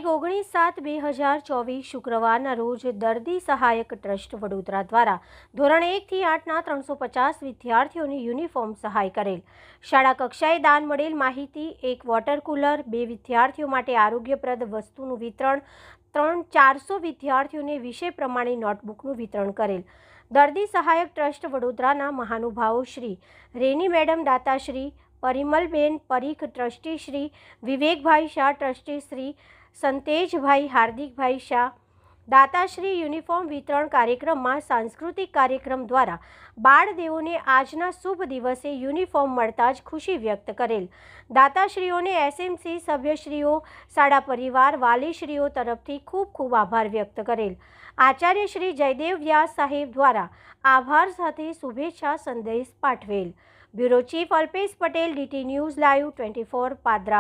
તારીખ 19/7/2024 શુક્રવારના રોજ દર્દી સહાયક ટ્રસ્ટ વડોદરા દ્વારા ધોરણ 1 થી 8ના 350 વિદ્યાર્થીઓને યુનિફોર્મ સહાય કરેલ. શાળા કક્ષાએ દાન મળેલ માહિતી: 1 વોટર કુલર, 2 વિદ્યાર્થીઓ માટે આરોગ્યપ્રદ વસ્તુનું વિતરણ, 400 વિદ્યાર્થીઓને વિષય પ્રમાણે નોટબુકનું વિતરણ કરેલ. દર્દી સહાયક ટ્રસ્ટ વડોદરાના મહાનુભાવો શ્રી રેની મેડમ દાતાશ્રી, પરિમલબેન પરીખ ટ્રસ્ટી શ્રી, વિવેકભાઈ શાહ ટ્રસ્ટી શ્રી, સંતેજભાઈ હાર્દિકભાઈ શાહ દાતાશ્રી યુનિફોર્મ વિતરણ કાર્યક્રમમાં સાંસ્કૃતિક કાર્યક્રમ દ્વારા બાળદેવોને આજના શુભ દિવસે યુનિફોર્મ મળતા જ ખુશી વ્યક્ત કરેલ. દાતાશ્રીઓને એસએમસી સભ્યશ્રીઓ, શાળા પરિવાર, વાલીશ્રીઓ તરફથી ખૂબ ખૂબ આભાર વ્યક્ત કરેલ. આચાર્ય શ્રી જયદેવ વ્યાસ સાહેબ દ્વારા આભાર સાથે શુભેચ્છા સંદેશ પાઠવેલ. Bureau chief Alpesh Patel, DT news live 24 Padra.